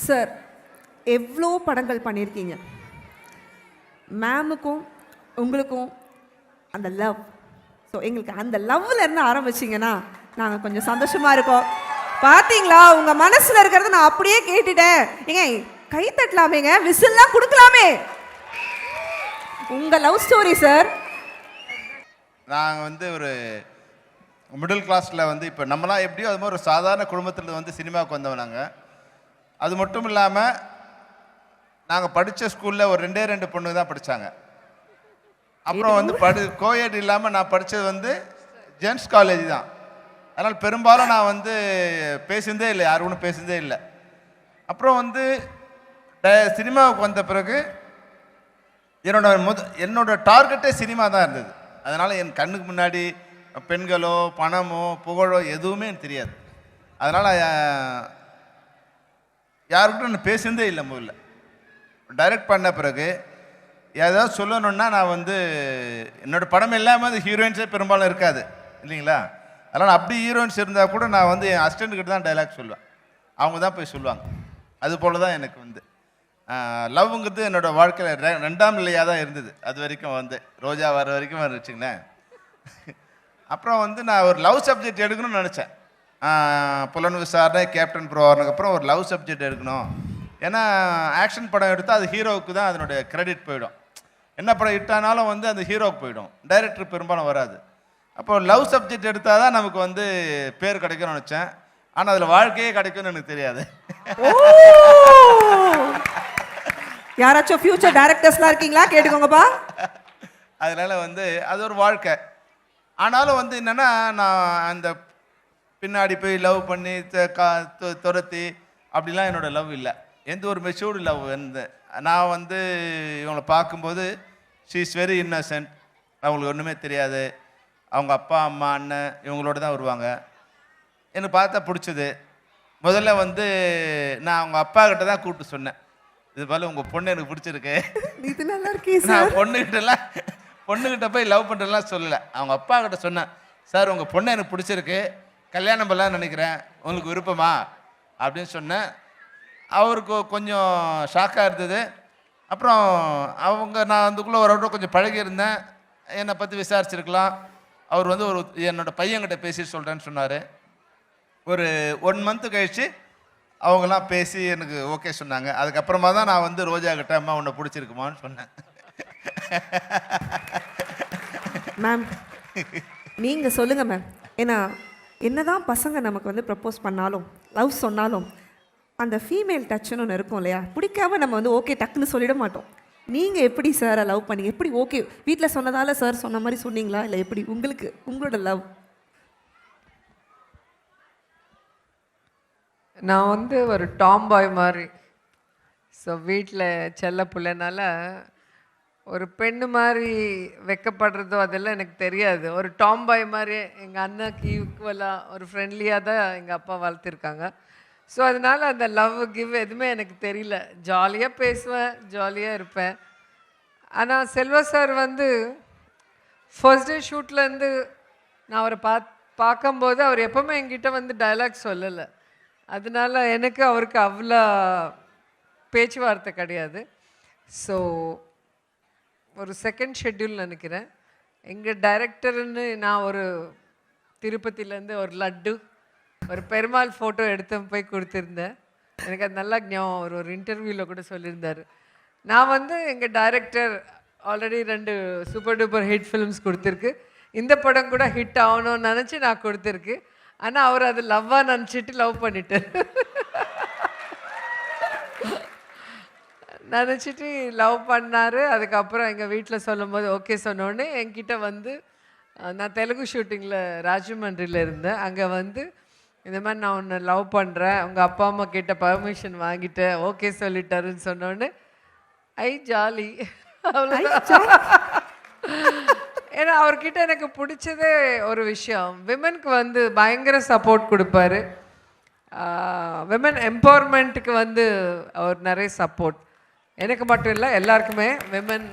Sir, எவ்வளோ படங்கள் பண்ணியிருக்கீங்க. மேமுக்கும் உங்களுக்கும் அந்த லவ், ஸோ எங்களுக்கு அந்த லவ்வில் இருந்து ஆரம்பிச்சிங்கன்னா நாங்கள் கொஞ்சம் சந்தோஷமாக இருக்கோம். பார்த்தீங்களா, உங்கள் மனசில் இருக்கிறத நான் அப்படியே கேட்டுட்டேன். ஏங்க கை தட்டலாமேங்க, விசில்லாம் கொடுக்கலாமே. உங்கள் லவ் ஸ்டோரி சார். நாங்கள் வந்து ஒரு மிடில் கிளாஸில் வந்து இப்போ நம்மளாம் எப்படியோ அது மாதிரி ஒரு சாதாரண குடும்பத்தில் வந்து சினிமாவுக்கு வந்தோம் நாங்கள். அது மட்டும் இல்லாமல் நாங்கள் படித்த ஸ்கூலில் ஒரு 2 பொண்ணு தான் படித்தாங்க. அப்புறம் வந்து கோயட் இல்லாமல் நான் படித்தது வந்து ஜென்ஸ் காலேஜ் தான். அதனால் பெரும்பாலும் நான் வந்து பேசுனதே இல்லை, யாரு ஒன்றும் பேசுனதே இல்லை. அப்புறம் வந்து சினிமாவுக்கு வந்த பிறகு என்னோட டார்கெட்டே சினிமா தான் இருந்தது. அதனால் என் கண்ணுக்கு முன்னாடி பெண்களோ பணமோ புகழோ எதுவுமே எனக்கு தெரியாது. அதனால் யாருக்கிட்டும் நான் பேசுனதே இல்லை. முதல்ல டைரக்ட் பண்ண பிறகு ஏதாவது சொல்லணுன்னா நான் வந்து என்னோடய படம் இல்லாமல் அது ஹீரோயின்ஸே பெரும்பாலும் இருக்காது இல்லைங்களா. அதனால் அப்படி ஹீரோயின்ஸ் இருந்தால் கூட நான் வந்து என் அசிஸ்டண்ட்கிட்ட தான் டைலாக் சொல்லுவேன், அவங்க தான் போய் சொல்லுவாங்க. அதுபோல் தான் எனக்கு வந்து லவ்ங்கிறது என்னோடய வாழ்க்கையில் 2ஆம் நிலையாக தான் இருந்தது. அது வரைக்கும் வந்து ரோஜா வர வரைக்கும் வச்சுங்களேன். அப்புறம் வந்து நான் ஒரு லவ் சப்ஜெக்ட் எடுக்கணும்னு நினச்சேன். புலன் விசாரணை, கேப்டன் ப்ரோவானதுக்கப்புறம் ஒரு லவ் சப்ஜெக்ட் எடுக்கணும். ஏன்னா ஆக்ஷன் படம் எடுத்தால் அது ஹீரோவுக்கு தான் அதனுடைய கிரெடிட் போயிடும். என்ன படம் ஹிட்டானாலும் வந்து அந்த ஹீரோவுக்கு போயிடும், டைரக்டர் பெரும்பாலும் வராது. அப்போ லவ் சப்ஜெக்ட் எடுத்தால் தான் நமக்கு வந்து பேர் கிடைக்கும்னு நினச்சேன். ஆனால் அதில் வாழ்க்கையே கிடைக்கும்னு எனக்கு தெரியாது. யாராச்சும் ஃபியூச்சர் டைரக்டர்ஸ்லாம் இருக்கீங்களா? கேட்டுக்கோங்கப்பா. அதனால வந்து அது ஒரு வாழ்க்கை. ஆனாலும் வந்து என்னென்னா நான் அந்த பின்னாடி போய் லவ் பண்ணி துரத்தி அப்படிலாம் என்னோடய லவ் இல்லை. எந்த ஒரு மெச்சூர்டு லவ் வந்து நான் வந்து இவங்களை பார்க்கும்போது ஷீ இஸ் வெரி இன்னசென்ட். அவங்களுக்கு ஒன்றுமே தெரியாது. அவங்க அப்பா அம்மா அண்ணன் இவங்களோட தான் வருவாங்க. எனக்கு பார்த்தா பிடிச்சது. முதல்ல வந்து நான் அவங்க அப்பா கிட்ட தான் கூப்பிட்டு சொன்னேன், இது போல் உங்கள் பொண்ணு எனக்கு பிடிச்சிருக்கு. இது நல்லா இருக்கே சார். நான் பொண்ணுக்கிட்ட போய் லவ் பண்ணுறதுலாம் சொல்லலை, அவங்க அப்பா கிட்ட சொன்னேன், சார் உங்கள் பொண்ணு எனக்கு பிடிச்சிருக்கு, கல்யாணம் பண்ணலான்னு நினைக்கிறேன், உங்களுக்கு விருப்பமா அப்படின்னு சொன்னேன். அவருக்கு கொஞ்சம் ஷாக்காக இருந்தது. அப்புறம் நான் அதுக்குள்ளே ஒரு கொஞ்சம் பழகியிருந்தேன், என்னை பற்றி விசாரிச்சிருக்கலாம். அவர் வந்து என்னோடய பையன்கிட்ட பேசி சொல்கிறேன்னு சொன்னார். ஒரு 1 மந்த்து கழித்து அவங்களாம் பேசி எனக்கு ஓகே சொன்னாங்க. அதுக்கப்புறமா தான் நான் வந்து ரோஜா கிட்ட அம்மா உன்னை பிடிச்சிருக்குமான்னு சொன்னேன். மேம் நீங்கள் சொல்லுங்கள் மேம். ஏன்னா என்னதான் பசங்க நமக்கு வந்து ப்ரப்போஸ் பண்ணாலும் லவ் சொன்னாலும் அந்த ஃபீமேல் டச்சுன்னு ஒன்று இருக்கும் இல்லையா, பிடிக்காம நம்ம வந்து ஓகே டக்குன்னு சொல்லிட மாட்டோம். நீங்கள் எப்படி சாரை லவ் பண்ணி எப்படி ஓகே வீட்டில் சொன்னதால் சார் சொன்ன மாதிரி சொன்னீங்களா, இல்லை எப்படி உங்களுக்கு உங்களோட லவ்? நான் வந்து ஒரு டாம் பாய் மாதிரி. ஸோ வீட்டில் செல்ல பிள்ளைனால ஒரு பெண்ணு மாதிரி வெக்கப்படுறதோ அதெல்லாம் எனக்கு தெரியாது. ஒரு டாம் பாய் மாதிரி எங்கள் அண்ணாக்கு ஈக்குவலாக ஒரு ஃப்ரெண்ட்லியாக தான் எங்கள் அப்பா வளர்த்துருக்காங்க. ஸோ அதனால் அந்த லவ் கிவ் எதுவுமே எனக்கு தெரியல. ஜாலியாக பேசுவேன், ஜாலியாக இருப்பேன். ஆனால் செல்வா சார் வந்து ஃபர்ஸ்ட் டே ஷூட்லேருந்து நான் அவரை பார்க்கும்போது அவர் எப்போவுமே என்கிட்ட வந்து டைலாக் சொல்லலை. அதனால எனக்கு அவருக்கு அவ்வளோ பேச்சுவார்த்தை கிடையாது. ஸோ ஒரு செகண்ட் ஷெட்யூல் நினைக்கிறேன், எங்கள் டைரக்டர்னு நான் ஒரு திருப்பதியிலேருந்து ஒரு லட்டு ஒரு பெருமாள் ஃபோட்டோ எடுத்து போய் கொடுத்துருந்தேன். எனக்கு அது நல்லா ஞாபகம். ஒரு இன்டர்வியூவில் கூட சொல்லியிருந்தார், நான் வந்து எங்கள் director already 2 super duper hit films கொடுத்துருக்கு, இந்த படம் கூட ஹிட் ஆகணும்னு நினச்சி நான் கொடுத்துருக்கு. ஆனால் அவர் அது லவ்வாக நினச்சிட்டு லவ் பண்ணிட்டார். நினச்சிட்டு லவ் பண்ணார். அதுக்கப்புறம் எங்கள் வீட்டில் சொல்லும்போது ஓகே சொன்னோடனே என்கிட்ட வந்து நான் தெலுங்கு ஷூட்டிங்கில் ராஜமன்றியில் இருந்தேன். அங்கே வந்து இந்த மாதிரி நான் உன்னை லவ் பண்ணுறேன், உங்கள் அப்பா அம்மா கிட்ட பர்மிஷன் வாங்கிட்டேன், ஓகே சொல்லிட்டாருன்னு சொன்னோடனே ஜாலி அவ்வளோதான். ஏன்னா அவர்கிட்ட எனக்கு பிடிச்சதே ஒரு விஷயம், விமனுக்கு வந்து பயங்கர சப்போர்ட் கொடுப்பாரு. விமன் எம்பவர்மெண்ட்டுக்கு வந்து அவர் நிறைய சப்போர்ட், எனக்கு மட்டும் இல்லை எல்லாருக்குமே. விமன்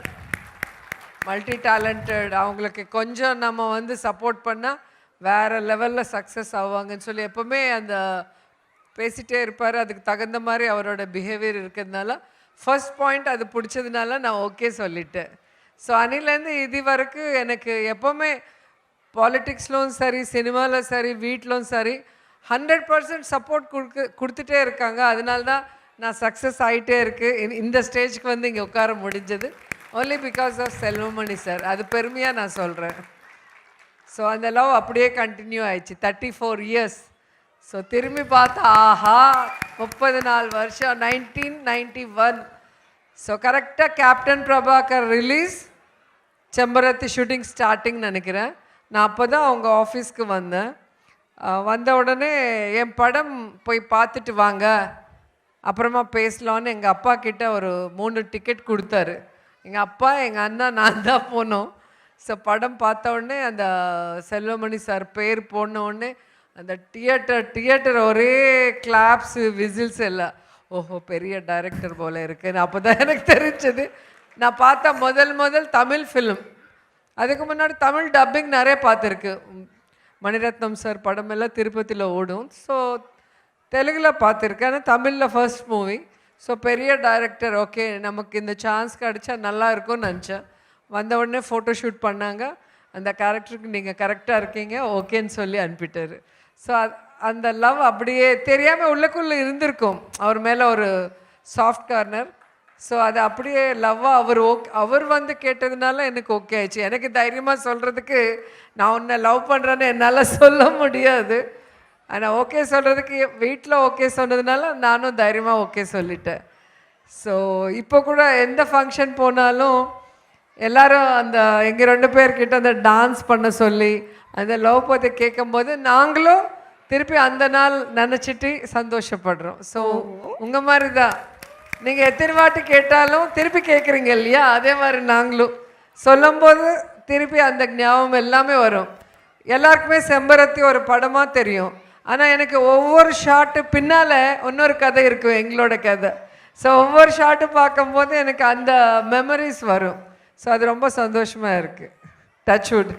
மல்டி டேலண்டட், அவங்களுக்கு கொஞ்சம் நம்ம வந்து சப்போர்ட் பண்ணால் வேறு லெவலில் சக்ஸஸ் ஆவாங்கன்னு சொல்லி எப்போவுமே அந்த பேசிகிட்டே இருப்பார். அதுக்கு தகுந்த மாதிரி அவரோட பிஹேவியர் இருக்கிறதுனால ஃபர்ஸ்ட் பாயிண்ட் அது பிடிச்சதுனால நான் ஓகே சொல்லிட்டேன். ஸோ அன்னிலேருந்து இது வரைக்கும் எனக்கு எப்போவுமே பாலிட்டிக்ஸ்லும் சரி, சினிமாவில் சரி, வீட்டிலும் சரி 100% சப்போர்ட் கொடுத்துட்டே இருக்காங்க. அதனால தான் நான் சக்ஸஸ் ஆகிட்டே இருக்குது. இந்த ஸ்டேஜ்க்கு வந்து இங்கே உட்கார முடிஞ்சது only because of Selvamani sir. அது பெருமையாக நான் சொல்கிறேன். ஸோ அந்த லவ் அப்படியே கண்டினியூ ஆயிடுச்சு 34 இயர்ஸ். ஸோ திரும்பி பார்த்தா ஆஹா 34 வருஷம் 1991. ஸோ கரெக்டாக கேப்டன் பிரபாகர் ரிலீஸ், செம்பருத்தி ஷூட்டிங் ஸ்டார்டிங் நினைக்கிறேன். நான் அப்போ தான் அவங்க ஆஃபீஸ்க்கு வந்தேன். வந்த உடனே என் படம் போய் பார்த்துட்டு வாங்க, அப்புறமா பேசலான்னு எங்கள் அப்பா கிட்ட ஒரு 3 டிக்கெட் கொடுத்தாரு. எங்கள் அப்பா, எங்கள் அண்ணா, நான் தான் போனோம். ஸோ படம் பார்த்த உடனே அந்த செல்வமணி சார் பேர் போன உடனே அந்த தியேட்டர் ஒரே கிளாப்ஸு, விசில்ஸ் எல்லாம். ஓஹோ, பெரிய டைரக்டர் போல இருக்குன்னு அப்போ தான் எனக்கு தெரிஞ்சது. நான் பார்த்த முதல் தமிழ் ஃபிலிம். அதுக்கு முன்னாடி தமிழ் டப்பிங் நிறைய பார்த்துருக்கு. மணிரத்னம் சார் படமெல்லாம் திருப்பதியில் ஓடும். ஸோ தெலுங்கில் பார்த்துருக்கேன், ஆனால் தமிழில் ஃபர்ஸ்ட் மூவி. ஸோ பெரிய டைரக்டர், ஓகே நமக்கு இந்த சான்ஸ் கிடச்சா நல்லா இருக்கும்னு நினச்சேன். வந்த உடனே ஃபோட்டோ ஷூட் பண்ணாங்க. அந்த கேரக்டருக்கு நீங்கள் கரெக்டாக இருக்கீங்க ஓகேன்னு சொல்லி அனுப்பிட்டாரு. ஸோ அந்த லவ் அப்படியே தெரியாமல் உள்ளுக்குள்ளே இருந்திருக்கும். அவர் மேலே ஒரு சாஃப்ட் கார்னர். ஸோ அது அப்படியே லவ்வாக அவர் வந்து கேட்டதுனால எனக்கு ஓகே ஆயிடுச்சு. எனக்கு தைரியமாக சொல்கிறதுக்கு நான் உன்னை லவ் பண்ணுறேன்னு என்னால் சொல்ல முடியாது. ஆனால் ஓகே சொல்கிறதுக்கு வீட்டில் ஓகே சொன்னதுனால நானும் தைரியமாக ஓகே சொல்லிட்டேன். ஸோ இப்போ கூட எந்த ஃபங்க்ஷன் போனாலும் எல்லாரும் அந்த எங்கள் 2 பேர்கிட்ட அந்த டான்ஸ் பண்ண சொல்லி அந்த லவ் பற்றி கேட்கும்போது நாங்களும் திருப்பி அந்த நாள் நினச்சிட்டு சந்தோஷப்படுறோம். ஸோ உங்கள் மாதிரி தான் நீங்கள் எத்தனை வாட்டி கேட்டாலும் திருப்பி கேட்குறீங்க இல்லையா, அதே மாதிரி நாங்களும் சொல்லும்போது திருப்பி அந்த ஞாபகம் எல்லாமே வரும். எல்லாருக்குமே செம்பருத்தி ஒரு படமாக தெரியும், ஆனால் எனக்கு ஒவ்வொரு ஷாட்டு பின்னால் இன்னொரு கதை இருக்கும், எங்களோட கதை. ஸோ ஒவ்வொரு ஷாட்டு பார்க்கும்போது எனக்கு அந்த மெமரிஸ் வரும். ஸோ அது ரொம்ப சந்தோஷமாக இருக்குது. Touch wood.